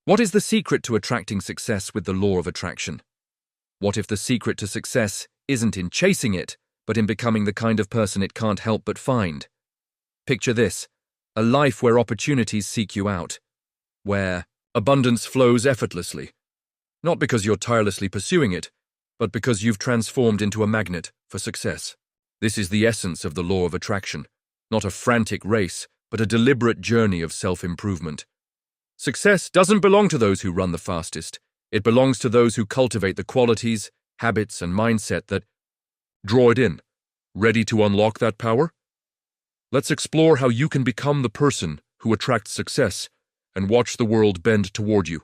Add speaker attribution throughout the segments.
Speaker 1: What is the secret to attracting success with the law of attraction? What if the secret to success isn't in chasing it, but in becoming the kind of person it can't help but find? Picture this: a life where opportunities seek you out, where abundance flows effortlessly, not because you're tirelessly pursuing it, but because you've transformed into a magnet for success. This is the essence of the law of attraction, not a frantic race, but a deliberate journey of self-improvement. Success doesn't belong to those who run the fastest. It belongs to those who cultivate the qualities, habits, and mindset that draw it in. Ready to unlock that power? Let's explore how you can become the person who attracts success and watch the world bend toward you.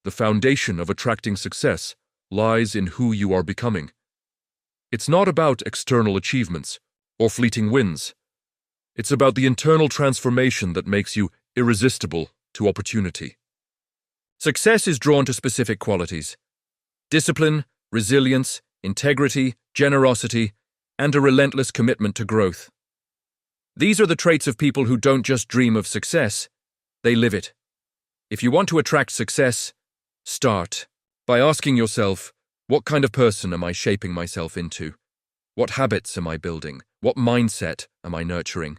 Speaker 1: The foundation of attracting success lies in who you are becoming. It's not about external achievements or fleeting wins. It's about the internal transformation that makes you irresistible to opportunity. Success is drawn to specific qualities: discipline, resilience, integrity, generosity, and a relentless commitment to growth. These are the traits of people who don't just dream of success, they live it. If you want to attract success, start by asking yourself, what kind of person am I shaping myself into? What habits am I building? What mindset am I nurturing?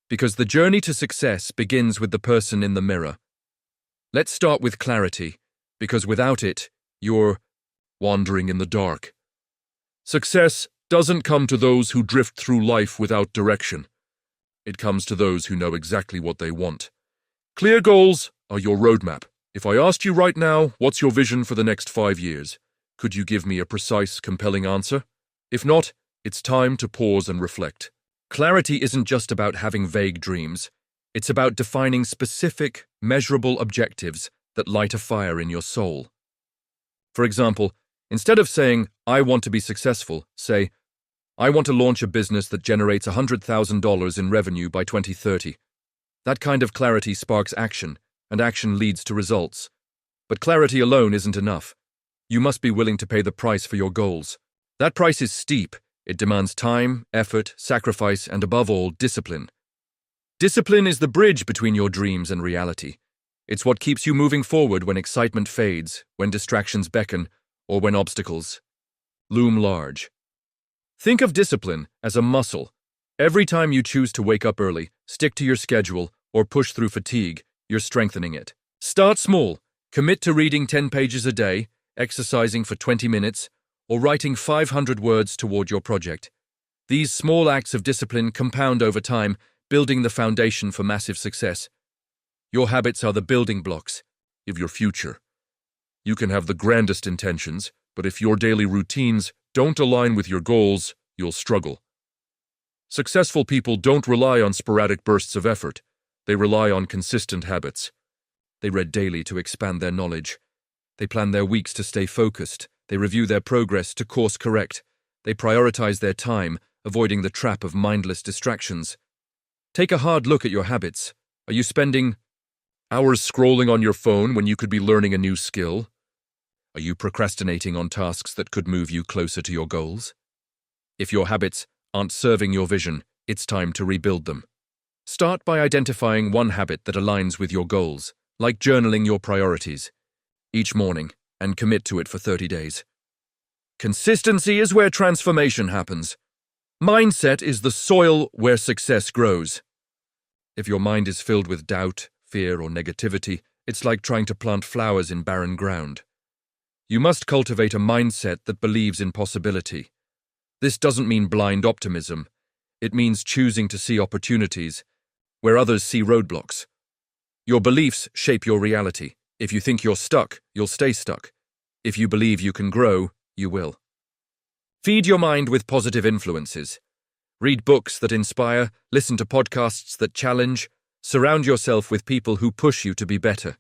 Speaker 1: Because the journey to success begins with the person in the mirror. Let's start with clarity, because without it, you're wandering in the dark. Success doesn't come to those who drift through life without direction. It comes to those who know exactly what they want. Clear goals are your roadmap. If I asked you right now, what's your vision for the next 5 years? Could you give me a precise, compelling answer? If not, it's time to pause and reflect. Clarity isn't just about having vague dreams. It's about defining specific, measurable objectives that light a fire in your soul. For example, instead of saying, I want to be successful, say, I want to launch a business that generates $100,000 in revenue by 2030. That kind of clarity sparks action, and action leads to results. But clarity alone isn't enough. You must be willing to pay the price for your goals. That price is steep. It demands time, effort, sacrifice, and above all, discipline. Discipline is the bridge between your dreams and reality. It's what keeps you moving forward when excitement fades, when distractions beckon, or when obstacles loom large. Think of discipline as a muscle. Every time you choose to wake up early, stick to your schedule, or push through fatigue, you're strengthening it. Start small. Commit to reading 10 pages a day, exercising for 20 minutes, or writing 500 words toward your project. These small acts of discipline compound over time, building the foundation for massive success. Your habits are the building blocks of your future. You can have the grandest intentions, but if your daily routines don't align with your goals, you'll struggle. Successful people don't rely on sporadic bursts of effort. They rely on consistent habits. They read daily to expand their knowledge. They plan their weeks to stay focused. They review their progress to course correct. They prioritize their time, avoiding the trap of mindless distractions. Take a hard look at your habits. Are you spending hours scrolling on your phone when you could be learning a new skill? Are you procrastinating on tasks that could move you closer to your goals? If your habits aren't serving your vision, it's time to rebuild them. Start by identifying one habit that aligns with your goals, like journaling your priorities each morning, and commit to it for 30 days. Consistency is where transformation happens. Mindset is the soil where success grows. If your mind is filled with doubt, fear, or negativity, it's like trying to plant flowers in barren ground. You must cultivate a mindset that believes in possibility. This doesn't mean blind optimism. It means choosing to see opportunities where others see roadblocks. Your beliefs shape your reality. If you think you're stuck, you'll stay stuck. If you believe you can grow, you will. Feed your mind with positive influences. Read books that inspire, listen to podcasts that challenge, surround yourself with people who push you to be better.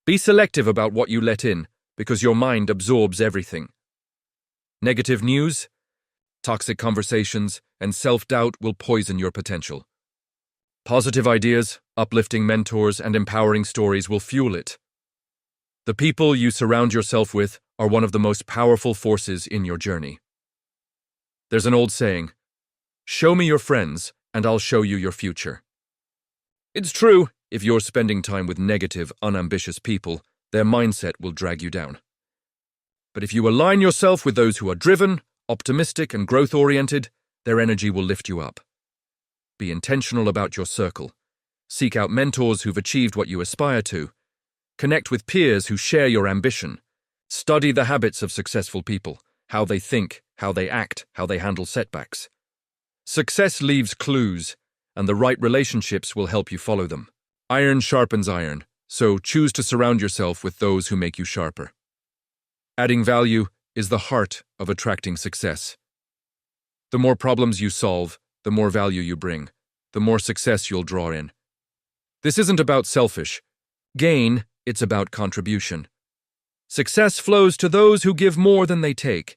Speaker 1: Be selective about what you let in, because your mind absorbs everything. Negative news, toxic conversations, and self-doubt will poison your potential. Positive ideas, uplifting mentors, and empowering stories will fuel it. The people you surround yourself with are one of the most powerful forces in your journey. There's an old saying, show me your friends, and I'll show you your future. It's true, If you're spending time with negative, unambitious people, their mindset will drag you down. But if you align yourself with those who are driven, optimistic, and growth-oriented, their energy will lift you up. Be intentional about your circle. Seek out mentors who've achieved what you aspire to. Connect with peers who share your ambition. Study the habits of successful people, how they think, how they act, how they handle setbacks. Success leaves clues, and the right relationships will help you follow them. Iron sharpens iron, so choose to surround yourself with those who make you sharper. Adding value is the heart of attracting success. The more problems you solve, the more value you bring, the more success you'll draw in. This isn't about selfish gain, it's about contribution. Success flows to those who give more than they take.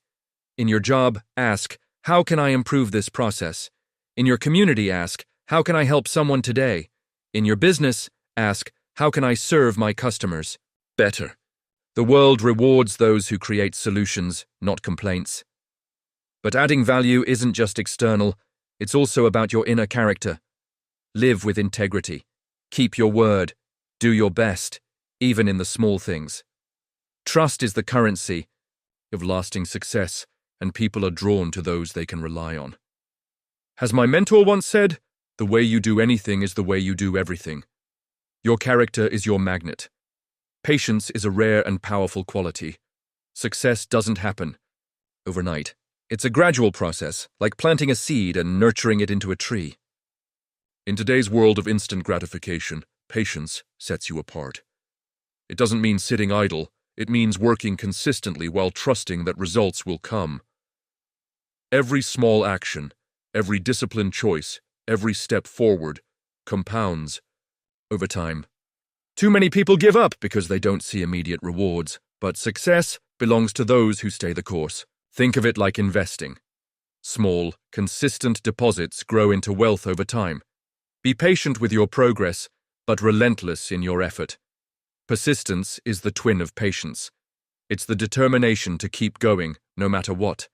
Speaker 1: In your job, ask, how can I improve this process? In your community, ask, how can I help someone today? In your business, ask, how can I serve my customers better? The world rewards those who create solutions, not complaints. But adding value isn't just external, it's also about your inner character. Live with integrity. Keep your word. Do your best, even in the small things. Trust is the currency of lasting success, and people are drawn to those they can rely on. As my mentor once said, the way you do anything is the way you do everything. Your character is your magnet. Patience is a rare and powerful quality. Success doesn't happen overnight. It's a gradual process, like planting a seed and nurturing it into a tree. In today's world of instant gratification, patience sets you apart. It doesn't mean sitting idle, it means working consistently while trusting that results will come. Every small action, every disciplined choice, every step forward compounds over time. Too many people give up because they don't see immediate rewards, but success belongs to those who stay the course. Think of it like investing. Small, consistent deposits grow into wealth over time. Be patient with your progress, but relentless in your effort. Persistence is the twin of patience. It's the determination to keep going, no matter what.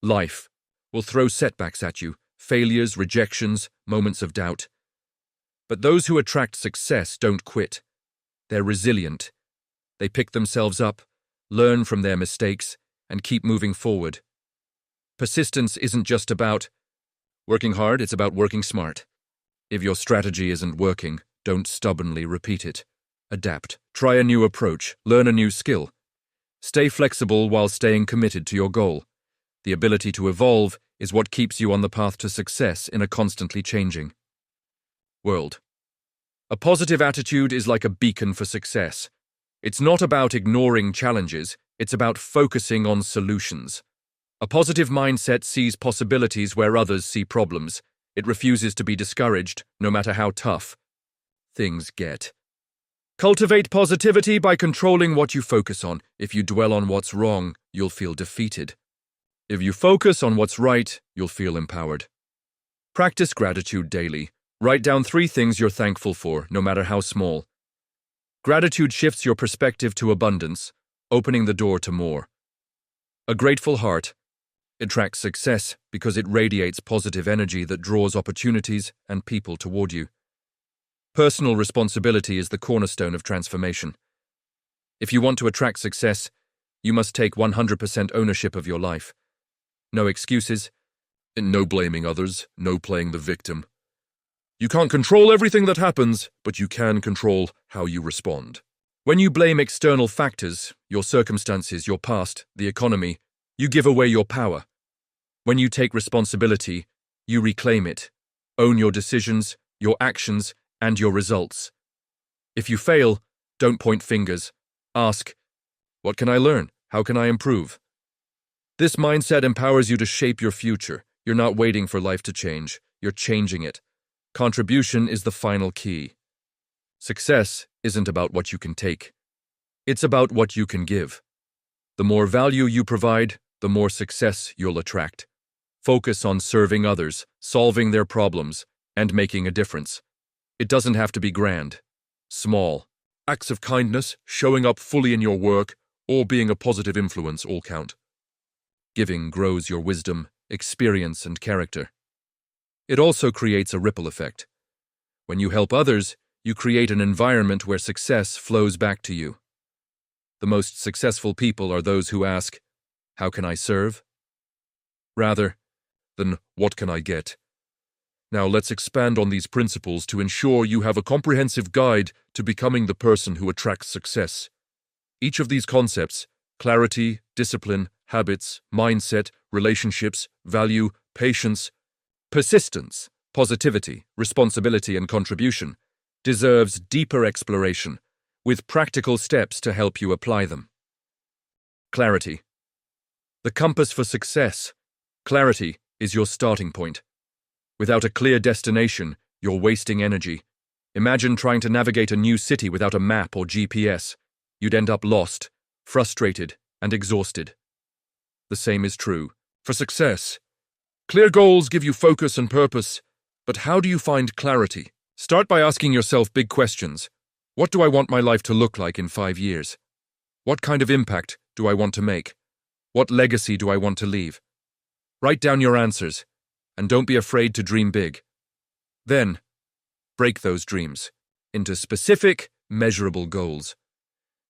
Speaker 1: Life will throw setbacks at you, failures, rejections, moments of doubt. But those who attract success don't quit. They're resilient. They pick themselves up, learn from their mistakes, and keep moving forward. Persistence isn't just about working hard, it's about working smart. If your strategy isn't working, don't stubbornly repeat it. Adapt. Try a new approach. Learn a new skill. Stay flexible while staying committed to your goal. The ability to evolve is what keeps you on the path to success in a constantly changing world. A positive attitude is like a beacon for success. It's not about ignoring challenges, it's about focusing on solutions. A positive mindset sees possibilities where others see problems. It refuses to be discouraged, no matter how tough things get. Cultivate positivity by controlling what you focus on. If you dwell on what's wrong, you'll feel defeated. If you focus on what's right, you'll feel empowered. Practice gratitude daily. Write down 3 things you're thankful for, no matter how small. Gratitude shifts your perspective to abundance, opening the door to more. A grateful heart attracts success because it radiates positive energy that draws opportunities and people toward you. Personal responsibility is the cornerstone of transformation. If you want to attract success, you must take 100% ownership of your life. No excuses, no blaming others, no playing the victim. You can't control everything that happens, but you can control how you respond. When you blame external factors, your circumstances, your past, the economy, you give away your power. When you take responsibility, you reclaim it. Own your decisions, your actions, and your results. If you fail, don't point fingers. Ask, what can I learn? How can I improve? This mindset empowers you to shape your future. You're not waiting for life to change. You're changing it. Contribution is the final key. Success isn't about what you can take. It's about what you can give. The more value you provide, the more success you'll attract. Focus on serving others, solving their problems, and making a difference. It doesn't have to be grand. Small acts of kindness, showing up fully in your work, or being a positive influence all count. Giving grows your wisdom, experience, and character. It also creates a ripple effect. When you help others, You create an environment where success flows back to you. The most successful people are those who ask, "How can I serve?" rather than, "What can I get?" Now let's expand on these principles to ensure you have a comprehensive guide to becoming the person who attracts success. Each of these concepts, clarity, discipline, habits, mindset, relationships, value, patience, persistence, positivity, responsibility, and contribution, deserves deeper exploration, with practical steps to help you apply them. Clarity. The compass for success. Clarity is your starting point. Without a clear destination, you're wasting energy. Imagine trying to navigate a new city without a map or GPS. You'd end up lost, frustrated, and exhausted. The same is true for success. Clear goals give you focus and purpose, but how do you find clarity? Start by asking yourself big questions. What do I want my life to look like in 5 years? What kind of impact do I want to make? What legacy do I want to leave? Write down your answers, and don't be afraid to dream big. Then, break those dreams into specific, measurable goals.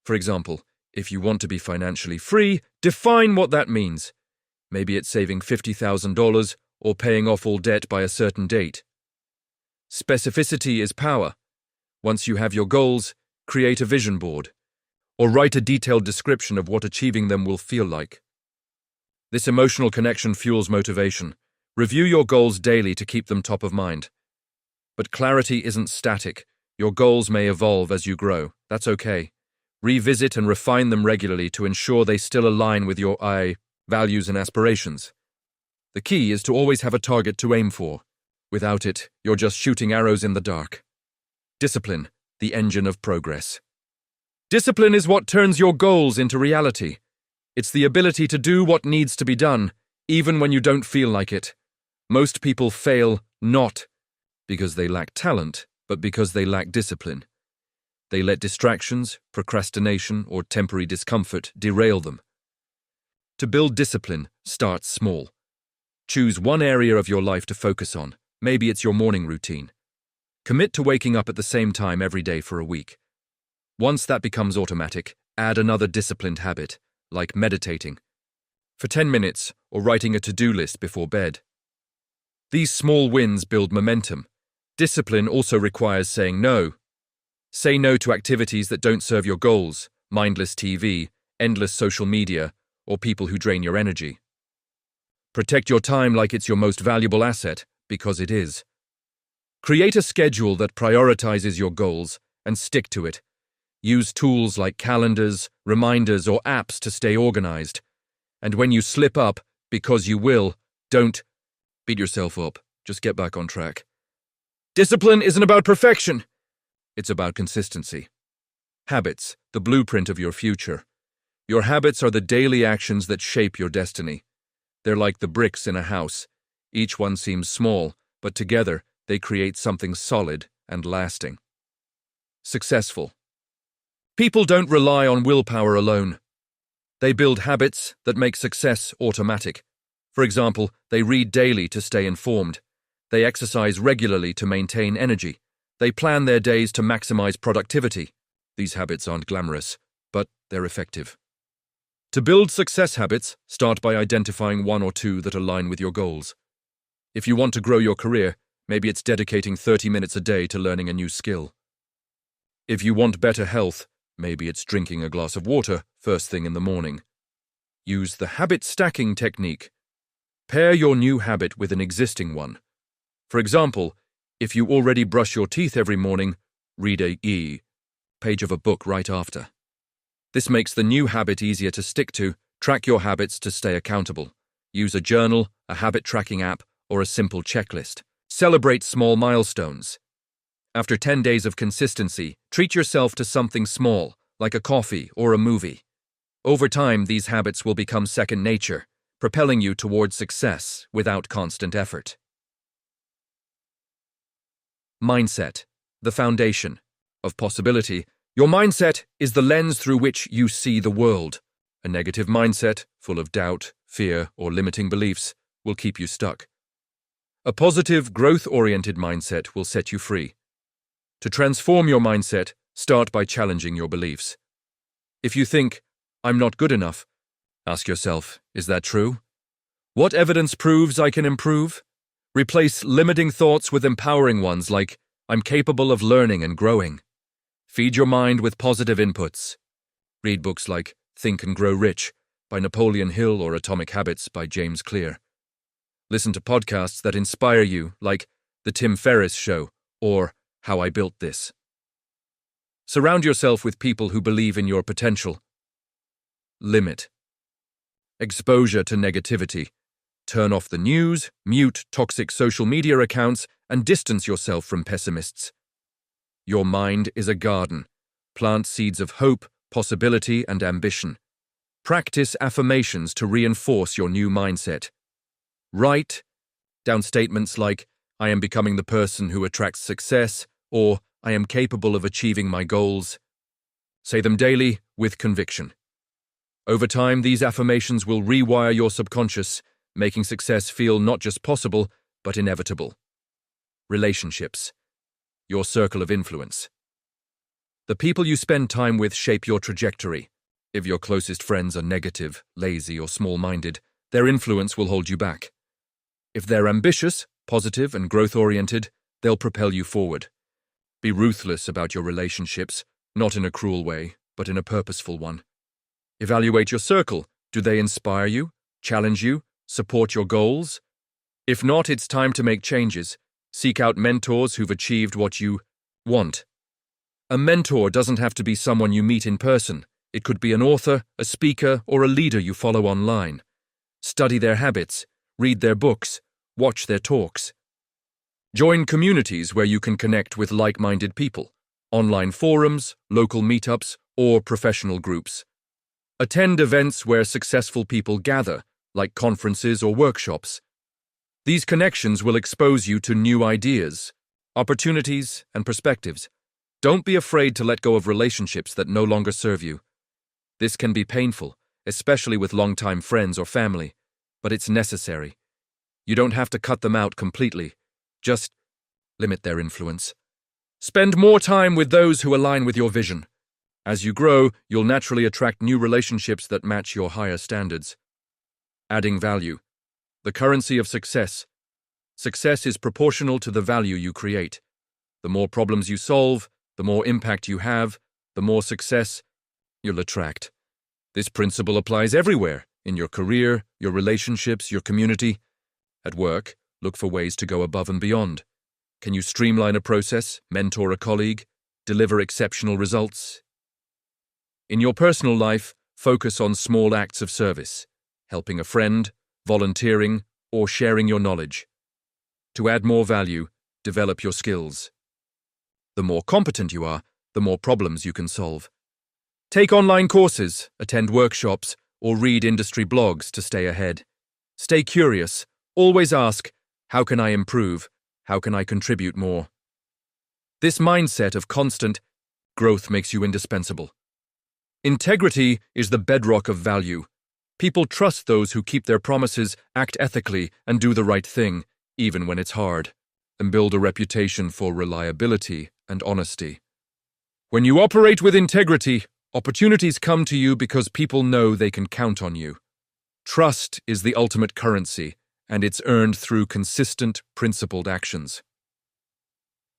Speaker 1: For example, if you want to be financially free, define what that means. Maybe it's saving $50,000 or paying off all debt by a certain date. Specificity is power. Once you have your goals, create a vision board, or write a detailed description of what achieving them will feel like. This emotional connection fuels motivation. Review your goals daily to keep them top of mind. But clarity isn't static. Your goals may evolve as you grow. That's okay. Revisit and refine them regularly to ensure they still align with your values and aspirations. The key is to always have a target to aim for. Without it, you're just shooting arrows in the dark. Discipline, the engine of progress. Discipline is what turns your goals into reality. It's the ability to do what needs to be done, even when you don't feel like it. Most people fail not because they lack talent, but because they lack discipline. They let distractions, procrastination, or temporary discomfort derail them. To build discipline, start small. Choose one area of your life to focus on. Maybe it's your morning routine. Commit to waking up at the same time every day for a week. Once that becomes automatic, add another disciplined habit, like meditating, for 10 minutes or writing a to-do list before bed. These small wins build momentum. Discipline also requires saying no. Say no to activities that don't serve your goals, mindless TV, endless social media, or people who drain your energy. Protect your time like it's your most valuable asset, because it is. Create a schedule that prioritizes your goals and stick to it. Use tools like calendars, reminders, or apps to stay organized. And when you slip up, because you will, don't beat yourself up. Just get back on track. Discipline isn't about perfection. It's about consistency. Habits, the blueprint of your future. Your habits are the daily actions that shape your destiny. They're like the bricks in a house. Each one seems small, but together they create something solid and lasting. Successful. People don't rely on willpower alone. They build habits that make success automatic. For example, they read daily to stay informed. They exercise regularly to maintain energy. They plan their days to maximize productivity. These habits aren't glamorous, but they're effective. To build success habits, start by identifying one or two that align with your goals. If you want to grow your career, maybe it's dedicating 30 minutes a day to learning a new skill. If you want better health, maybe it's drinking a glass of water first thing in the morning. Use the habit stacking technique. Pair your new habit with an existing one. For example, if you already brush your teeth every morning, read a page of a book right after. This makes the new habit easier to stick to. Track your habits to stay accountable. Use a journal, a habit tracking app, or a simple checklist. Celebrate small milestones. After 10 days of consistency, treat yourself to something small, like a coffee or a movie. Over time, these habits will become second nature, propelling you towards success without constant effort. Mindset, the foundation of possibility. Your mindset is the lens through which you see the world. A negative mindset, full of doubt, fear, or limiting beliefs, will keep you stuck. A positive, growth-oriented mindset will set you free. To transform your mindset, start by challenging your beliefs. If you think, "I'm not good enough," ask yourself, is that true? What evidence proves I can improve? Replace limiting thoughts with empowering ones like, "I'm capable of learning and growing." Feed your mind with positive inputs. Read books like Think and Grow Rich by Napoleon Hill or Atomic Habits by James Clear. Listen to podcasts that inspire you, like The Tim Ferriss Show or How I Built This. Surround yourself with people who believe in your potential. Limit exposure to negativity. Turn off the news, mute toxic social media accounts, and distance yourself from pessimists. Your mind is a garden. Plant seeds of hope, possibility, and ambition. Practice affirmations to reinforce your new mindset. Write down statements like, "I am becoming the person who attracts success," or "I am capable of achieving my goals." Say them daily with conviction. Over time, these affirmations will rewire your subconscious, making success feel not just possible, but inevitable. Relationships. Your circle of influence. The people you spend time with shape your trajectory. If your closest friends are negative, lazy, or small-minded, their influence will hold you back. If they're ambitious, positive, and growth-oriented, they'll propel you forward. Be ruthless about your relationships, not in a cruel way, but in a purposeful one. Evaluate your circle. Do they inspire you, challenge you, support your goals? If not, it's time to make changes. Seek out mentors who've achieved what you want. A mentor doesn't have to be someone you meet in person. It could be an author, a speaker, or a leader you follow online. Study their habits, read their books, watch their talks. Join communities where you can connect with like-minded people, online forums, local meetups, or professional groups. Attend events where successful people gather, like conferences or workshops. These connections will expose you to new ideas, opportunities, and perspectives. Don't be afraid to let go of relationships that no longer serve you. This can be painful, especially with longtime friends or family, but it's necessary. You don't have to cut them out completely. Just limit their influence. Spend more time with those who align with your vision. As you grow, you'll naturally attract new relationships that match your higher standards. Adding value. The currency of success. Success is proportional to the value you create. The more problems you solve, the more impact you have, the more success you'll attract. This principle applies everywhere, in your career, your relationships, your community. At work, look for ways to go above and beyond. Can you streamline a process, mentor a colleague, deliver exceptional results? In your personal life, focus on small acts of service, helping a friend, volunteering, or sharing your knowledge. To add more value, develop your skills. The more competent you are, the more problems you can solve. Take online courses, attend workshops, or read industry blogs to stay ahead. Stay curious. Always ask, how can I improve? How can I contribute more? This mindset of constant growth makes you indispensable. Integrity is the bedrock of value. People trust those who keep their promises, act ethically, and do the right thing, even when it's hard, and build a reputation for reliability and honesty. When you operate with integrity, opportunities come to you because people know they can count on you. Trust is the ultimate currency, and it's earned through consistent, principled actions.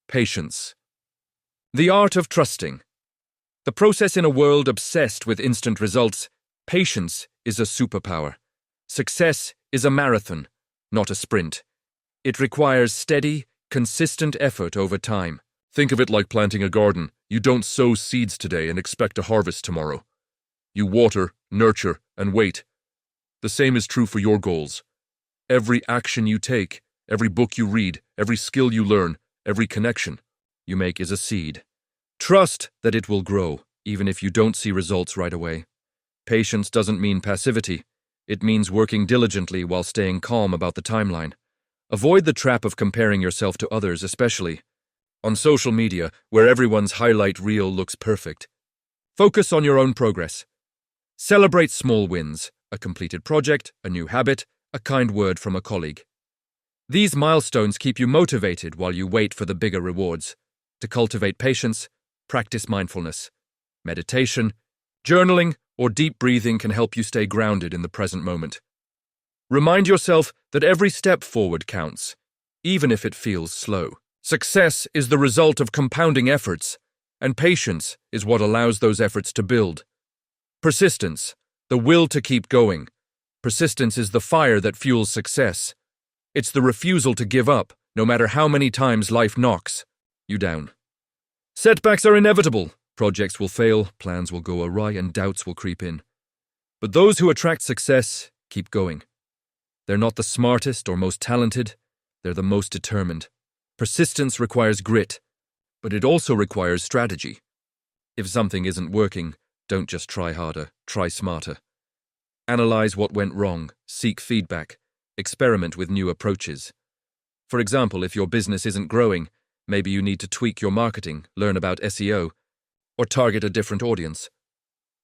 Speaker 1: Patience. The art of trusting. The process in a world obsessed with instant results, patience is a superpower. Success is a marathon, not a sprint. It requires steady, consistent effort over time. Think of it like planting a garden. You don't sow seeds today and expect a harvest tomorrow. You water, nurture, and wait. The same is true for your goals. Every action you take, every book you read, every skill you learn, every connection you make is a seed. Trust that it will grow, even if you don't see results right away. Patience doesn't mean passivity. It means working diligently while staying calm about the timeline. Avoid the trap of comparing yourself to others, especially on social media, where everyone's highlight reel looks perfect. Focus on your own progress. Celebrate small wins, a completed project, a new habit, a kind word from a colleague. These milestones keep you motivated while you wait for the bigger rewards. To cultivate patience, practice mindfulness. Meditation, journaling, or deep breathing can help you stay grounded in the present moment. Remind yourself that every step forward counts, even if it feels slow. Success is the result of compounding efforts, and patience is what allows those efforts to build. Persistence, the will to keep going. Persistence is the fire that fuels success. It's the refusal to give up, no matter how many times life knocks you down. Setbacks are inevitable. Projects will fail, plans will go awry, and doubts will creep in. But those who attract success keep going. They're not the smartest or most talented, they're the most determined. Persistence requires grit, but it also requires strategy. If something isn't working, don't just try harder, try smarter. Analyze what went wrong, seek feedback, experiment with new approaches. For example, if your business isn't growing, maybe you need to tweak your marketing, learn about SEO, or target a different audience.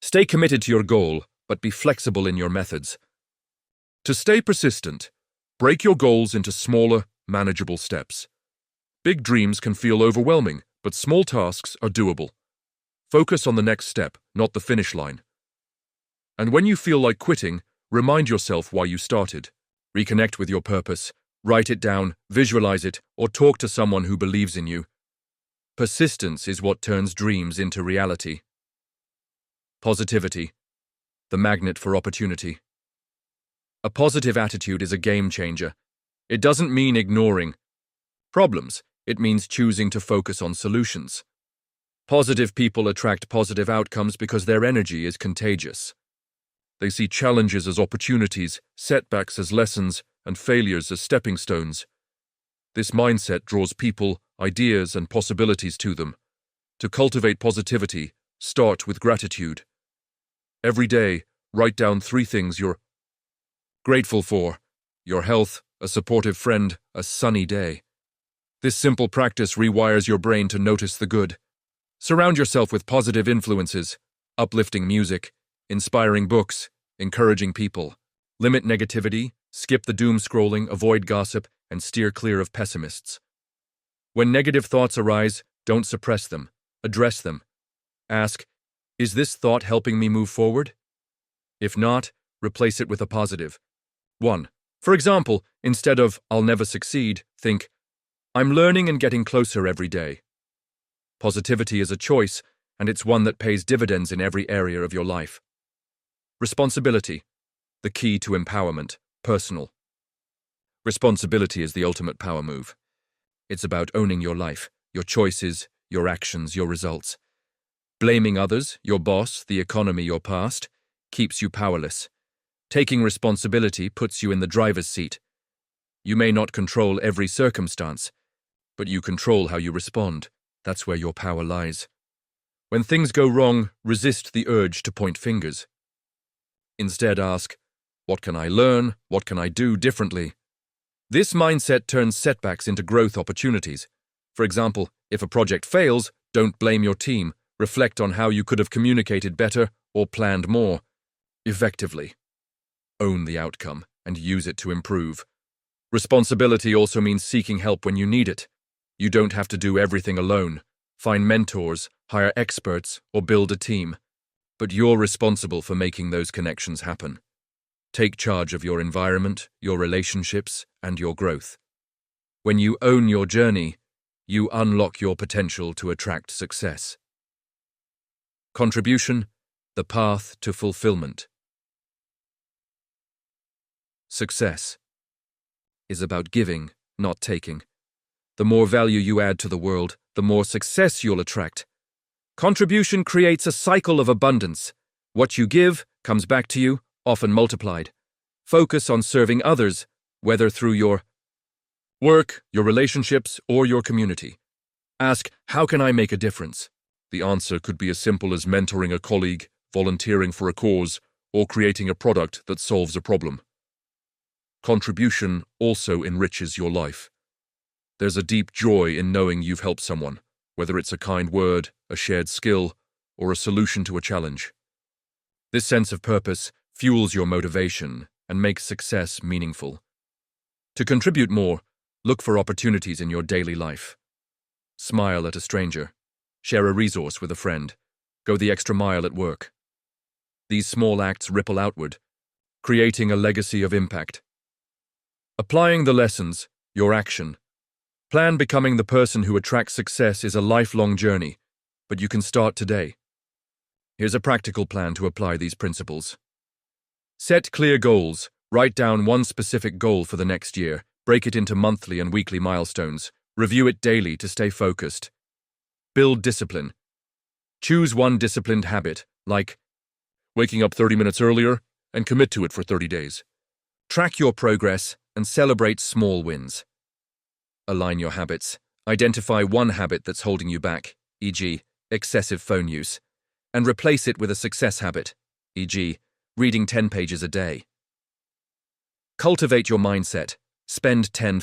Speaker 1: Stay committed to your goal, but be flexible in your methods. To stay persistent, break your goals into smaller, manageable steps. Big dreams can feel overwhelming, but small tasks are doable. Focus on the next step, not the finish line. And when you feel like quitting, remind yourself why you started. Reconnect with your purpose, write it down, visualize it, or talk to someone who believes in you. Persistence is what turns dreams into reality. Positivity, the magnet for opportunity. A positive attitude is a game changer. It doesn't mean ignoring problems. It means choosing to focus on solutions. Positive people attract positive outcomes because their energy is contagious. They see challenges as opportunities, setbacks as lessons, and failures as stepping stones. This mindset draws people, ideas, and possibilities to them. To cultivate positivity, start with gratitude. Every day, write down 3 things you're grateful for: your health, a supportive friend, a sunny day. This simple practice rewires your brain to notice the good. Surround yourself with positive influences, uplifting music, inspiring books, encouraging people. Limit negativity, skip the doom scrolling, avoid gossip, and steer clear of pessimists. When negative thoughts arise, don't suppress them, address them. Ask, is this thought helping me move forward? If not, replace it with a positive. 1. For example, instead of I'll never succeed, think, I'm learning and getting closer every day. Positivity is a choice, and it's one that pays dividends in every area of your life. Responsibility, the key to empowerment, personal. Responsibility is the ultimate power move. It's about owning your life, your choices, your actions, your results. Blaming others, your boss, the economy, your past, keeps you powerless. Taking responsibility puts you in the driver's seat. You may not control every circumstance, but you control how you respond. That's where your power lies. When things go wrong, resist the urge to point fingers. Instead ask, what can I learn? What can I do differently? This mindset turns setbacks into growth opportunities. For example, if a project fails, don't blame your team. Reflect on how you could have communicated better or planned more effectively. Own the outcome and use it to improve. Responsibility also means seeking help when you need it. You don't have to do everything alone. Find mentors, hire experts, or build a team. But you're responsible for making those connections happen. Take charge of your environment, your relationships, and your growth. When you own your journey, you unlock your potential to attract success. Contribution, the path to fulfillment. Success is about giving, not taking. The more value you add to the world, the more success you'll attract. Contribution creates a cycle of abundance. What you give comes back to you, often multiplied. Focus on serving others, whether through your work, your relationships, or your community. Ask, how can I make a difference? The answer could be as simple as mentoring a colleague, volunteering for a cause, or creating a product that solves a problem. Contribution also enriches your life. There's a deep joy in knowing you've helped someone, whether it's a kind word, a shared skill, or a solution to a challenge. This sense of purpose fuels your motivation and makes success meaningful. To contribute more, look for opportunities in your daily life. Smile at a stranger. Share a resource with a friend. Go the extra mile at work. These small acts ripple outward, creating a legacy of impact. Applying the lessons, your action. Plan becoming the person who attracts success is a lifelong journey, but you can start today. Here's a practical plan to apply these principles. Set clear goals. Write down one specific goal for the next year. Break it into monthly and weekly milestones. Review it daily to stay focused. Build discipline. Choose one disciplined habit, like waking up 30 minutes earlier, and commit to it for 30 days. Track your progress and celebrate small wins. Align your habits. Identify one habit that's holding you back, e.g., excessive phone use, and replace it with a success habit, e.g., reading 10 pages a day. Cultivate your mindset. Spend 10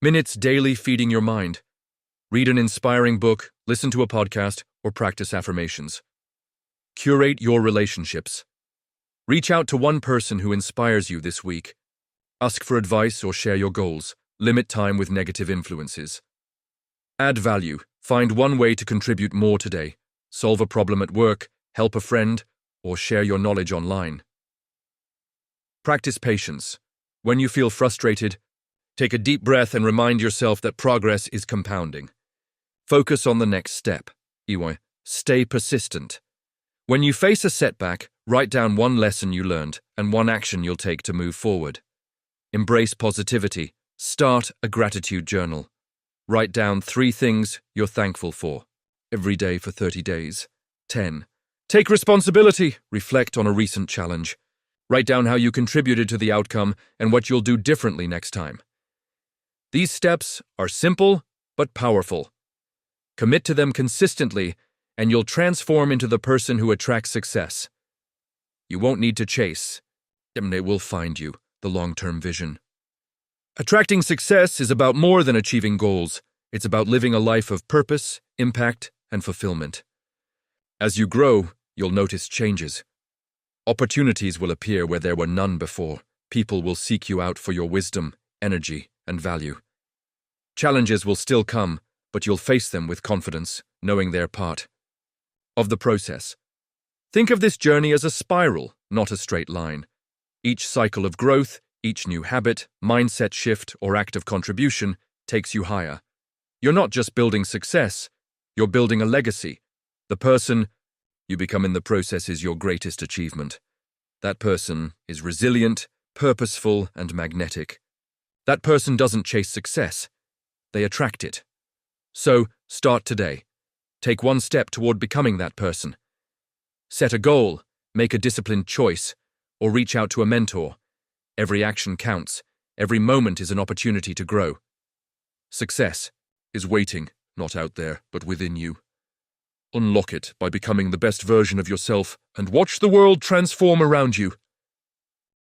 Speaker 1: minutes daily feeding your mind. Read an inspiring book, listen to a podcast, or practice affirmations. Curate your relationships. Reach out to one person who inspires you this week. Ask for advice or share your goals. Limit time with negative influences. Add value. Find one way to contribute more today. Solve a problem at work, help a friend, or share your knowledge online. Practice patience. When you feel frustrated, take a deep breath and remind yourself that progress is compounding. Focus on the next step. Stay persistent. When you face a setback, write down one lesson you learned and one action you'll take to move forward. Embrace positivity. Start a gratitude journal. Write down 3 things you're thankful for every day for 30 days. 10. Take responsibility. Reflect on a recent challenge. Write down how you contributed to the outcome and what you'll do differently next time. These steps are simple but powerful. Commit to them consistently, and you'll transform into the person who attracts success. You won't need to chase. It will find you, the long-term vision. Attracting success is about more than achieving goals. It's about living a life of purpose, impact, and fulfillment. As you grow, you'll notice changes. Opportunities will appear where there were none before. People will seek you out for your wisdom, energy, and value. Challenges will still come, but you'll face them with confidence, knowing they're part of the process. Think of this journey as a spiral, not a straight line. Each cycle of growth, each new habit, mindset shift, or act of contribution takes you higher. You're not just building success, you're building a legacy. The person you become in the process is your greatest achievement. That person is resilient, purposeful, and magnetic. That person doesn't chase success, they attract it. So, start today. Take one step toward becoming that person. Set a goal, make a disciplined choice, or reach out to a mentor. Every action counts. Every moment is an opportunity to grow. Success is waiting, not out there, but within you. Unlock it by becoming the best version of yourself and watch the world transform around you.